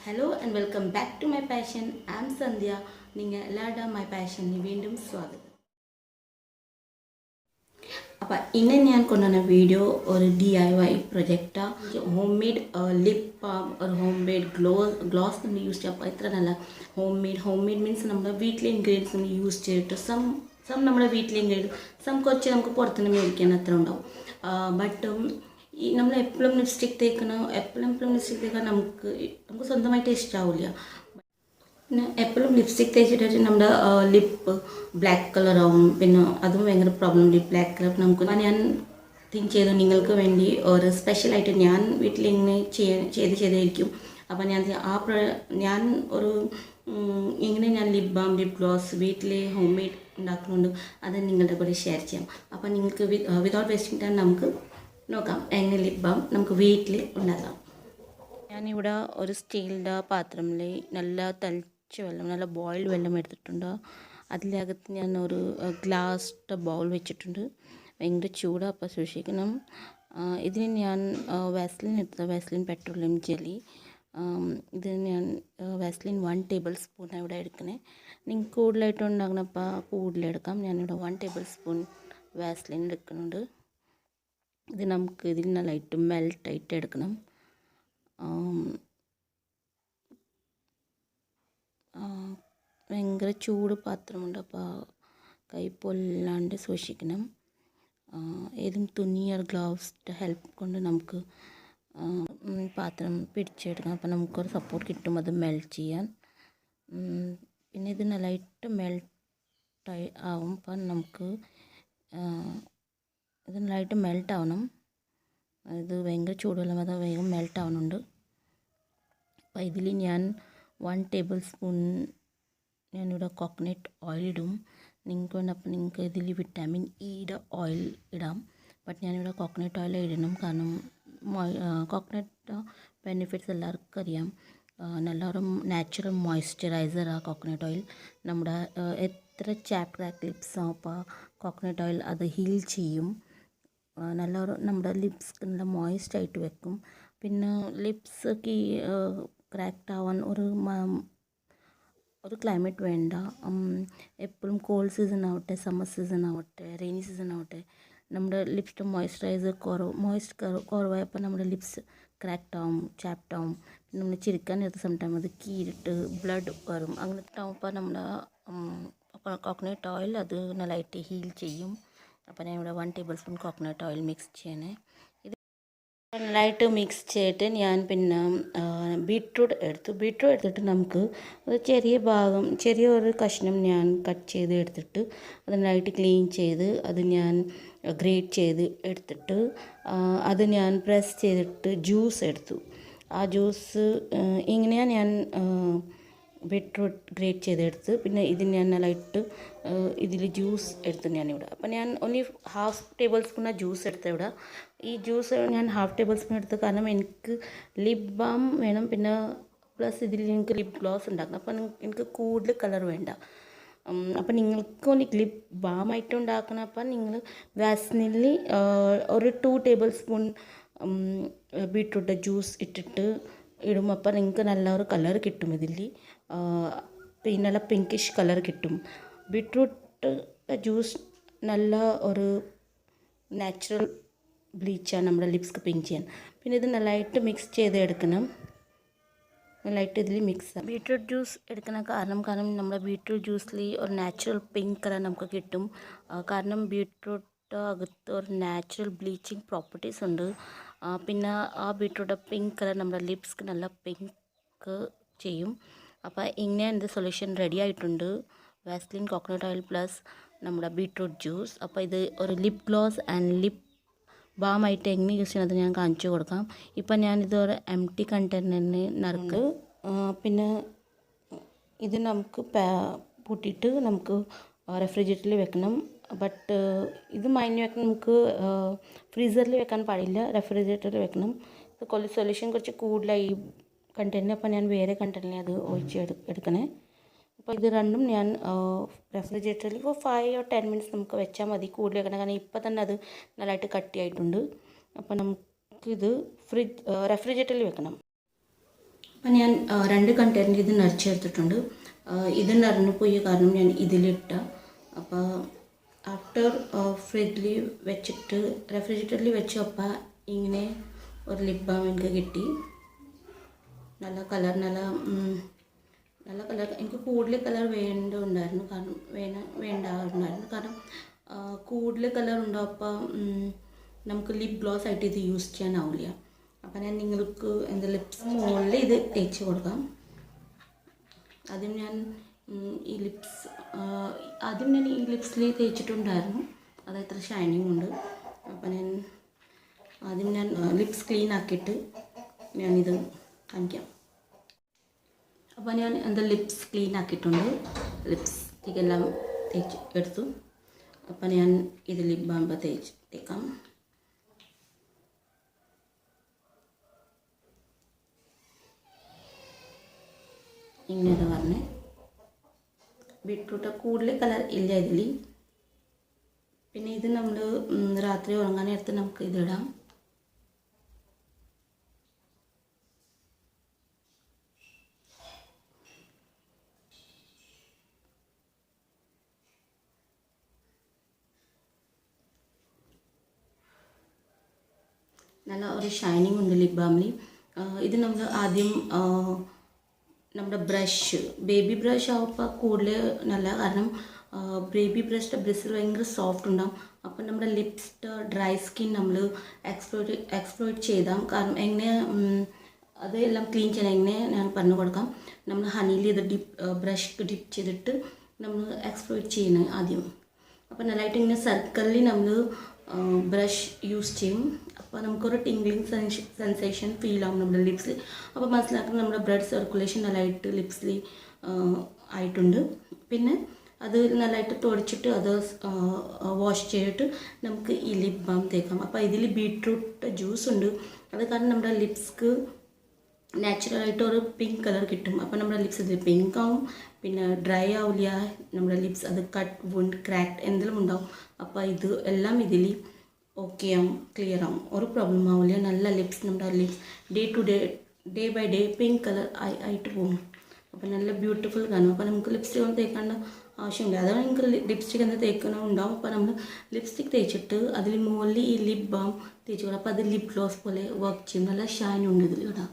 Hello and welcome back to my passion. I'm Sandhya. നിങ്ങൾ എല്ലാവരുടെ my passion വീണ്ടും സ്വാഗതം. അപ്പോൾ ഇന്ന് ഞാൻ കൊണ്ടുവന്ന വീഡിയോ ഒരു DIY പ്രൊജക്റ്റാണ്. ഹോം മെയ്ഡ് ലിപ് ബാം ഒരു ഹോം മെയ്ഡ് ഗ്ലോസ് നമ്മൾ യൂസ് ചെയ്യാം. അപ്പോൾ ഇത്ര നല്ല ഹോം മെയ്ഡ് മീൻസ് നമ്മുടെ വീട്ടിലെ ഇൻഗ്രീഡിയൻസ് നമ്മൾ യൂസ് ചെയ്തിട്ട് സം നമ്മുടെ വീട്ടിലെ ഇൻഗ്രീഡിയൻസ് കുറച്ച് നമുക്ക് പുറത്തുനിന്ന് മേടിക്കാൻ അത്ര ഉണ്ടാവും. ബട്ട് ഈ നമ്മൾ എപ്പോഴും ലിപ്സ്റ്റിക് തേക്കണം, എപ്പോഴും ലിപ്സ്റ്റിക് തേക്കാൻ നമുക്ക് സ്വന്തമായിട്ട് ഇഷ്ടമാവില്ല. പിന്നെ എപ്പോഴും ലിപ്സ്റ്റിക് തേച്ചിട്ട് നമ്മുടെ ലിപ്പ് ബ്ലാക്ക് കളറാവും. പിന്നെ അതും ഭയങ്കര പ്രോബ്ലം. ലിപ്പ് ബ്ലാക്ക് കളർ നമുക്ക് ഞാൻ തിങ്ക് ചെയ്തു നിങ്ങൾക്ക് വേണ്ടി ഒരു സ്പെഷ്യലായിട്ട് ഞാൻ വീട്ടിൽ ഇങ്ങനെ ചെയ്തായിരിക്കും. അപ്പോൾ ഞാൻ ഒരു ഇങ്ങനെ ഞാൻ ലിപ് ബാം ലിപ് ഗ്ലോസ് വീട്ടിൽ ഹോം മെയ്ഡ് ഉണ്ടാക്കുന്നുണ്ട്. അത് നിങ്ങളുടെ കൂടെ ഷെയർ ചെയ്യാം. അപ്പോൾ നിങ്ങൾക്ക് വിതൗട്ട് വേസ്റ്റിംഗ് ടൈം നമുക്ക് നോക്കാം എങ്ങനെ ലിപ് ബാം നമുക്ക് വീട്ടിൽ ഉണ്ടാക്കാം. ഞാനിവിടെ ഒരു സ്റ്റീലിൻ്റെ പാത്രത്തിൽ നല്ല തളിച്ച വെള്ളം, നല്ല ബോയിൽഡ് വെള്ളം എടുത്തിട്ടുണ്ട്. അതിനകത്ത് ഞാൻ ഒരു ഗ്ലാസിൻ്റെ ബൗൾ വെച്ചിട്ടുണ്ട്. ഭയങ്കര ചൂടാണ്, അപ്പോൾ സൂക്ഷിക്കണം. ഇതിന് ഞാൻ വാസ്ലിൻ പെട്രോളിയം ജെല്ലി. ഇതിന് ഞാൻ വാസ്ലിൻ 1 ടേബിൾ സ്പൂൺ ഇവിടെ എടുക്കണേ. നിങ്ങൾക്ക് കൂടുതലായിട്ട് ഉണ്ടാക്കണപ്പോൾ കൂടുതലെടുക്കാം. ഞാനിവിടെ 1 ടേബിൾ സ്പൂൺ വാസ്ലിൻ എടുക്കുന്നുണ്ട്. ഇത് നമുക്ക് ഇതിൽ നല്ലതായിട്ട് മെൽട്ടായിട്ട് എടുക്കണം. ഭയങ്കര ചൂട് പാത്രമുണ്ട്, അപ്പോൾ കൈ പൊല്ലാണ്ട് സൂക്ഷിക്കണം. ഏതും തുണിയോ ഗ്ലൗസിൻ്റെ ഹെൽപ്പ് കൊണ്ട് നമുക്ക് പാത്രം പിടിച്ചെടുക്കാം. അപ്പോൾ നമുക്കൊരു സപ്പോർട്ട് കിട്ടും അത് മെൽറ്റ് ചെയ്യാൻ. പിന്നെ ഇത് നല്ലതായിട്ട് മെൽട്ടായി ആവും. അപ്പം നമുക്ക് ഇത് നല്ലതായിട്ട് മെൽറ്റ് ആവണം. ഇത് ഭയങ്കര ചൂടുവെള്ളം, അത് വേഗം മെൽറ്റ് ആവുന്നുണ്ട്. അപ്പോൾ ഇതിൽ ഞാൻ 1 ടേബിൾ സ്പൂൺ ഞാനിവിടെ കോക്കനട്ട് ഓയിൽ ഇടും. നിങ്ങൾക്ക് വേണ്ടപ്പോൾ നിങ്ങൾക്ക് ഇതിൽ വിറ്റാമിൻ ഇയുടെ ഓയിൽ ഇടാം. ബട്ട് ഞാനിവിടെ കോക്കനട്ട് ഓയിൽ ഇടണം, കാരണം കോക്കനട്ട് ബെനിഫിറ്റ്സ് എല്ലാവർക്കും അറിയാം. നല്ലൊരു നാച്ചുറൽ മോയ്സ്ചറൈസറാണ് കോക്കനട്ട് ഓയിൽ. നമ്മുടെ എത്ര ചാപ്റ്റ് ലിപ്സാണ്, അപ്പോൾ കോക്കനട്ട് ഓയിൽ അത് ഹീൽ ചെയ്യും. നല്ലൊരു നമ്മുടെ ലിപ്സ് നല്ല മോയ്സ്റ്റായിട്ട് വെക്കും. പിന്നെ ലിപ്സ് ക്രാക്ഡ് ആവാൻ ഒരു ക്ലൈമറ്റ് വേണ്ട. എപ്പോഴും കോൾഡ് സീസൺ ആവട്ടെ, സമ്മർ സീസൺ ആവട്ടെ, റെയിനി സീസൺ ആവട്ടെ, നമ്മുടെ ലിപ്സിൻ്റെ മോയ്സ്ചറൈസർ കുറവായപ്പോൾ നമ്മുടെ ലിപ്സ് ക്രാക്ഡ് ആവും, ചാപ്റ്റ് ആവും. പിന്നെ നമ്മൾ ചിരിക്കാൻ നേരത്തെ സംടൈം അത് കീറിട്ട് ബ്ലഡ് വരും. അങ്ങനത്തെ ആവുമ്പോൾ നമ്മുടെ കോക്കനട്ട് ഓയിൽ അത് നല്ലതായിട്ട് ഹീൽ ചെയ്യും. അപ്പോൾ ഞാൻ ഇവിടെ 1 table spoon coconut oil mix ചെയ്യണേ. ഇത് നല്ലതായിട്ട് മിക്സ് ചെയ്തിട്ട് ഞാൻ പിന്നെ ബീട്രൂട്ട് എടുത്തിട്ട് നമുക്ക് ഒരു ചെറിയൊരു കഷ്ണം ഞാൻ കട്ട് ചെയ്ത് എടുത്തിട്ട് അത് നല്ലതായിട്ട് ക്ലീൻ ചെയ്ത് അത് ഞാൻ ഗ്രേറ്റ് ചെയ്ത് എടുത്തിട്ട് അത് ഞാൻ പ്രസ് ചെയ്തിട്ട് ജ്യൂസ് എടുത്തു. ആ ജ്യൂസ് ഇങ്ങനെയാണ് ഞാൻ ബീട്രൂട്ട് ഗ്രേറ്റ് ചെയ്തെടുത്ത്. പിന്നെ ഇതിന് ഞാൻ നല്ലതായിട്ട് ഇതിൽ ജ്യൂസ് എടുത്തു ഞാനിവിടെ. അപ്പോൾ ഞാൻ ഓൺലി 1/2 ടേബിൾ സ്പൂണാണ് ജ്യൂസ് എടുത്തത് ഇവിടെ. ഈ ജ്യൂസ് ഞാൻ 1/2 ടേബിൾ സ്പൂൺ എടുത്തു, കാരണം എനിക്ക് ലിപ് ബാം വേണം, പിന്നെ പ്ലസ് ഇതിൽ എനിക്ക് ലിപ് ഗ്ലോസ് ഉണ്ടാക്കണം. അപ്പോൾ എനിക്ക് കൂടുതൽ കളർ വേണ്ട. അപ്പോൾ നിങ്ങൾക്ക് ഓൺലി ലിപ് ബാമായിട്ട് ഉണ്ടാക്കണം. അപ്പം നിങ്ങൾ വാസ്ലിനിൽ ഒരു 2 ടേബിൾ സ്പൂൺ ബീട്രൂട്ട് ജ്യൂസ് ഇട്ടിട്ട് ഇടും. അപ്പോൾ നിങ്ങൾക്ക് നല്ലൊരു കളർ കിട്ടും. ഇതിൽ പിന്നെ നല്ല പിങ്കിഷ് കളർ കിട്ടും. ബീട്രൂട്ട് ജ്യൂസ് നല്ല ഒരു നാച്ചുറൽ ബ്ലീച്ചാണ് നമ്മുടെ ലിപ്സ്ക്ക് പിങ്ക് ചെയ്യാൻ. പിന്നെ ഇത് നല്ലതായിട്ട് മിക്സ് ചെയ്ത് എടുക്കണം. നല്ലതായിട്ട് ഇതിൽ മിക്സ് ബീട്രൂട്ട് ജ്യൂസ് എടുക്കുന്ന കാരണം നമ്മുടെ ബീട്രൂട്ട് ജ്യൂസിൽ ഒരു നാച്ചുറൽ പിങ്ക് കളർ നമുക്ക് കിട്ടും. കാരണം ബീട്രൂട്ട് അകത്ത് ഒരു നാച്ചുറൽ ബ്ലീച്ചിങ് പ്രോപ്പർട്ടീസ് ഉണ്ട്. പിന്നെ ആ ബീട്രൂട്ട് പിങ്ക് കളർ നമ്മുടെ ലിപ്സ്ക്ക് നല്ല പിങ്ക് ചെയ്യും. അപ്പോൾ ഇങ്ങനെ എൻ്റെ സൊല്യൂഷൻ റെഡി ആയിട്ടുണ്ട്. വാസ്ലിൻ കോക്കനട്ട് ഓയിൽ പ്ലസ് നമ്മുടെ ബീട്രൂട്ട് ജ്യൂസ്. അപ്പോൾ ഇത് ഒരു ലിപ് ഗ്ലോസ് ആൻഡ് ലിപ് ബാമായിട്ട് എങ്ങനെ യൂസ് ചെയ്യുന്നത് ഞാൻ കാണിച്ചു കൊടുക്കാം. ഇപ്പം ഞാനിതൊരു എംപ്റ്റി കണ്ടെയ്നറിന് നിറക്ക്. പിന്നെ ഇത് നമുക്ക് പൂട്ടിയിട്ട് നമുക്ക് റെഫ്രിജറേറ്ററിൽ വെക്കണം. ബട്ട് ഇത് വെക്കണം, നമുക്ക് ഫ്രീസറിൽ വെക്കാൻ പാടില്ല, റെഫ്രിജറേറ്ററിൽ വെക്കണം. ഇത് സൊല്യൂഷൻ കുറച്ച് കൂടുതലായി കണ്ടെയ്നർ. അപ്പോൾ ഞാൻ വേറെ കണ്ടെയ്നറിൽ അത് ഒഴിച്ച് എടുക്കണേ. അപ്പോൾ ഇത് രണ്ടും ഞാൻ റെഫ്രിജറേറ്ററിൽ ഇപ്പോൾ 5 or 10 മിനിറ്റ്സ് നമുക്ക് വെച്ചാൽ മതി. കൂടുതൽ വെക്കണം, കാരണം ഇപ്പോൾ തന്നെ അത് നല്ലതായിട്ട് കട്ടിയായിട്ടുണ്ട്. അപ്പോൾ നമുക്കിത് റെഫ്രിജറേറ്ററിൽ വെക്കണം. അപ്പം ഞാൻ 2 കണ്ടെയ്നർ ഇത് നിറച്ചെടുത്തിട്ടുണ്ട്. ഇത് നിറഞ്ഞു പോയ കാരണം ഞാൻ ഇതിലിട്ട. അപ്പോൾ ആഫ്റ്റർ ഫ്രിഡ്ജിൽ വെച്ചിട്ട് റെഫ്രിജറേറ്ററിൽ വെച്ചപ്പോൾ ഇങ്ങനെ ഒരു ലിപ് ബാം എനിക്ക് കിട്ടി. നല്ല കളർ, നല്ല കളർ. എനിക്ക് കൂടുതൽ കളർ വേണ്ടതുണ്ടായിരുന്നു, കാരണം വേണ്ടാറുണ്ടായിരുന്നു. കാരണം കൂടുതൽ കളർ ഉണ്ടാകുമ്പോൾ നമുക്ക് ലിപ് ഗ്ലോസ് ആയിട്ട് ഇത് യൂസ് ചെയ്യാനാവില്ല. അപ്പം ഞാൻ നിങ്ങൾക്ക് എൻ്റെ ലിപ്സ് മുകളിൽ ഇത് തേച്ച് കൊടുക്കാം. ആദ്യം ഞാൻ ഈ ലിപ്സിൽ തേച്ചിട്ടുണ്ടായിരുന്നു. അത് എത്ര ഷൈനിങ് ഉണ്ട്. അപ്പം ആദ്യം ഞാൻ ലിപ്സ് ക്ലീൻ ആക്കിയിട്ട് ഞാനിത് കാണിക്കാം. അപ്പോൾ ഞാൻ എൻ്റെ ലിപ്സ് ക്ലീൻ ആക്കിയിട്ടുണ്ട്. ലിപ്സ്റ്റിക്കെല്ലാം തേച്ച് എടുത്തു. അപ്പം ഞാൻ ഇത് ലിപ് ബാം തേക്കാം. ഇങ്ങനെ പറഞ്ഞേ. ബീട്രൂട്ട് കൂടുതൽ കളർ ഇല്ല ഇതിൽ. പിന്നെ ഇത് നമ്മൾ രാത്രി ഉറങ്ങാൻ നേരത്ത് നമുക്ക് ഇതിടാം. നല്ല ഒരു ഷൈനിങ് ഉണ്ട് ലിപ് ബാമിൽ. ഇത് നമ്മൾ ആദ്യം നമ്മുടെ ബ്രഷ്, ബേബി ബ്രഷ് ആവുമ്പോൾ കൂടുതൽ നല്ല. കാരണം ബേബി ബ്രഷിൻ്റെ ബ്രിസിൽ ഭയങ്കര സോഫ്റ്റ് ഉണ്ടാകും. അപ്പം നമ്മുടെ ലിപ്സിൻ്റെ ഡ്രൈ സ്കിൻ നമ്മൾ എക്സ്പ്ലോയിറ്റ് ചെയ്താൽ. കാരണം എങ്ങനെ അതെല്ലാം ക്ലീൻ ചെയ്യണം എങ്ങനെ ഞാൻ പറഞ്ഞു കൊടുക്കാം. നമ്മൾ ഹണിയിൽ ഇത് ബ്രഷ് ഡിപ്പ് ചെയ്തിട്ട് നമ്മൾ എക്സ്പ്ലോയിറ്റ് ചെയ്യണം ആദ്യം. അപ്പോൾ നല്ലതായിട്ട് ഇങ്ങനെ സർക്കിളിൽ നമ്മൾ ബ്രഷ് യൂസ് ചെയ്യും. അപ്പോൾ നമുക്കൊരു ടിംഗ്ലിങ് സെൻസേഷൻ ഫീൽ ആവും നമ്മുടെ ലിപ്സിൽ. അപ്പോൾ മനസ്സിലാക്കുന്നത് നമ്മുടെ ബ്ലഡ് സർക്കുലേഷൻ നല്ലതായിട്ട് ലിപ്സിൽ ആയിട്ടുണ്ട്. പിന്നെ അത് നല്ലതായിട്ട് തുടച്ചിട്ട് അത് വാഷ് ചെയ്തിട്ട് നമുക്ക് ഈ ലിപ് ബാം തേക്കാം. അപ്പോൾ ഇതിൽ ബീട്രൂട്ട് ജ്യൂസ് ഉണ്ട്. അത് കാരണം നമ്മുടെ ലിപ്സ്ക്ക് നാച്ചുറലായിട്ട് ഒരു പിങ്ക് കളർ കിട്ടും. അപ്പോൾ നമ്മുടെ ലിപ്സ് ഇതിൽ പിങ്ക് ആവും. പിന്നെ ഡ്രൈ ആവില്ല നമ്മുടെ ലിപ്സ്. അത് കട്ട്, വുണ്ട്, ക്രാക്ട് എന്തെങ്കിലും ഉണ്ടാവും. അപ്പോൾ ഇത് എല്ലാം ഇതിൽ ഓക്കെ ആവും, ക്ലിയർ ആവും, ഒരു പ്രോബ്ലം ആവില്ല. നല്ല ലിപ്സ്, നമ്മുടെ lips day by day pink colour ആയിട്ട് പോകും. അപ്പോൾ നല്ല ബ്യൂട്ടിഫുൾ കാണും. അപ്പോൾ നമുക്ക് ലിപ്സ്റ്റിക് ഒന്നും തേക്കേണ്ട ആവശ്യമില്ല. അതാണ് നിങ്ങൾക്ക് ലിപ്സ്റ്റിക് എന്താ തേക്കണമുണ്ടാവും. അപ്പോൾ നമ്മൾ ലിപ്സ്റ്റിക് തേച്ചിട്ട് അതിൽ മുകളിൽ ഈ ലിപ് ബാം തേച്ച് കൊടുക്കും. അപ്പോൾ അത് ലിപ് ഗ്ലോസ് പോലെ വർക്ക് ചെയ്യും. നല്ല ഷൈൻ ഉണ്ട് ഇതിൽ കേട്ടോ,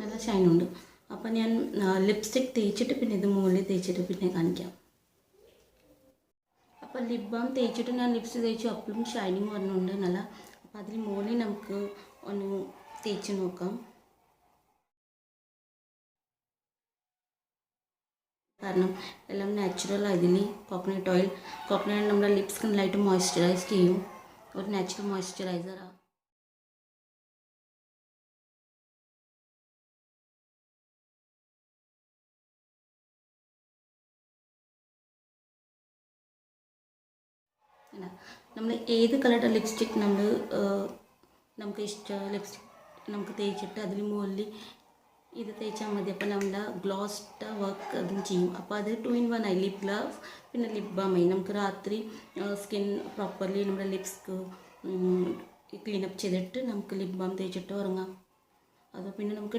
നല്ല ഷൈൻ ഉണ്ട്. അപ്പോൾ ഞാൻ ലിപ്സ്റ്റിക് തേച്ചിട്ട് പിന്നെ ഇത് മുകളിൽ തേച്ചിട്ട് പിന്നെ കാണിക്കാം. അപ്പോൾ ലിപ് ബാം തേച്ചിട്ട് ഞാൻ ലിപ്സ് തേച്ചു. അപ്പോഴും ഷൈനിങ് വരുന്നുണ്ട് നല്ല. അപ്പോൾ അതിൽ മുകളിൽ നമുക്ക് ഒന്ന് തേച്ച് നോക്കാം. കാരണം എല്ലാം നാച്ചുറൽ. അതിൽ കോക്കനട്ട് ഓയിൽ, കോക്കനട്ട് നമ്മുടെ ലിപ്സ് നല്ലതായിട്ട് മോയ്സ്ചറൈസ് ചെയ്യും. ഒരു നാച്ചുറൽ മോയ്സ്ചറൈസറാണ്. നമ്മൾ ഏത് കളറുടെ ലിപ്സ്റ്റിക് നമുക്ക് ഇഷ്ടമുള്ള ലിപ്സ്റ്റിക് നമുക്ക് തേച്ചിട്ട് അതിന് മുകളിൽ ഇത് തേച്ചാൽ മതി. അപ്പോൾ നമ്മുടെ ഗ്ലോസ്ഡ് വർക്ക് അതും ചെയ്യും. അപ്പോൾ അത് 2 in 1 ആയി. ലിപ് ഗ്ലോസ് പിന്നെ ലിപ് ബാമായി. നമുക്ക് രാത്രി സ്കിൻ പ്രോപ്പർലി നമ്മുടെ ലിപ്സ്ക്ക് ക്ലീനപ്പ് ചെയ്തിട്ട് നമുക്ക് ലിപ് ബാം തേച്ചിട്ട് ഉറങ്ങാം. അത് പിന്നെ നമുക്ക്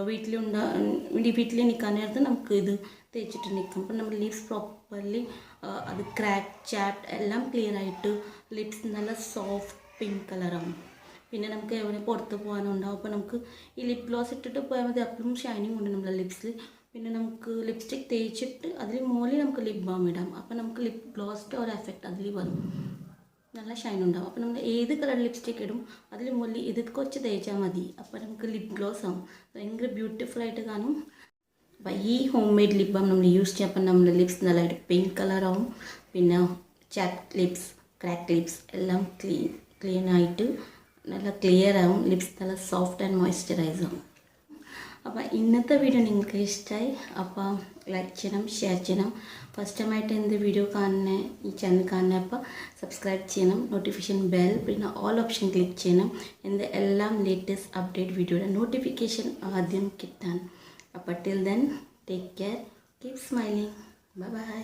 വീട്ടിൽ നിൽക്കാൻ നേരത്ത് നമുക്ക് ഇത് തേച്ചിട്ട് നിൽക്കാം. അപ്പം നമ്മുടെ ലിപ്സ് പ്രോപ്പർലി അത് ക്രാക്ക്, ചാപ്ഡ് എല്ലാം ക്ലിയർ ആയിട്ട് ലിപ്സ് നല്ല സോഫ്റ്റ് പിങ്ക് കളറാവും. പിന്നെ നമുക്ക് എവിടെ പുറത്ത് പോകാനുണ്ടാവും. അപ്പോൾ നമുക്ക് ഈ ലിപ് ഗ്ലോസ് ഇട്ടിട്ട് പോയാൽ മതി. അപ്പോഴും ഷൈനിങ് ഉണ്ട് നമ്മുടെ ലിപ്സിൽ. പിന്നെ നമുക്ക് ലിപ്സ്റ്റിക് തേച്ചിട്ട് അതിൽ മുകളിൽ നമുക്ക് ലിപ് ബാം ഇടാം. അപ്പോൾ നമുക്ക് ലിപ് ഗ്ലോസിൻ്റെ ഒരു എഫക്റ്റ് അതിൽ വരും. നല്ല ഷൈൻ ഉണ്ടാവും. അപ്പോൾ നമ്മൾ ഏത് കളർ ലിപ്സ്റ്റിക് ഇടും അതിൽ മുകളിൽ ഇത് കുറച്ച് തേച്ചാൽ മതി. അപ്പോൾ നമുക്ക് ലിപ് ഗ്ലോസ് ആവും, ഭയങ്കര ബ്യൂട്ടിഫുൾ ആയിട്ട് കാണും. അപ്പോൾ ഈ ഹോം മെയ്ഡ് ലിപ് ബാം നമ്മൾ യൂസ് ചെയ്യുമ്പോൾ നമ്മുടെ ലിപ്സ് നല്ലതായിട്ട് പിങ്ക് കളറാവും. പിന്നെ ചാപ്ഡ് ലിപ്സ്, ക്രാക്ക് ലിപ്സ് എല്ലാം ക്ലീൻ ആയിട്ട് നല്ല ക്ലിയർ ആവും. ലിപ്സ് നല്ല സോഫ്റ്റ് ആൻഡ് മോയ്സ്ചറൈസ് ആവും. അപ്പോൾ ഇന്നത്തെ വീഡിയോ നിങ്ങൾക്ക് ഇഷ്ടമായി അപ്പോൾ ലൈക്ക് ചെയ്യണം, ഷെയർ ചെയ്യണം. ഫസ്റ്റ് ടൈമായിട്ട് എൻ്റെ വീഡിയോ കാണുന്ന ഈ ചാനൽ കാണുന്ന അപ്പോൾ സബ്സ്ക്രൈബ് ചെയ്യണം, നോട്ടിഫിക്കേഷൻ ബെൽ പിന്നെ ഓൾ ഓപ്ഷൻ ക്ലിക്ക് ചെയ്യണം. എൻ്റെ എല്ലാം ലേറ്റസ്റ്റ് അപ്ഡേറ്റ് വീഡിയോയുടെ നോട്ടിഫിക്കേഷൻ ആദ്യം കിട്ടാൻ. അപ്പോൾ till then take care, keep smiling, bye bye.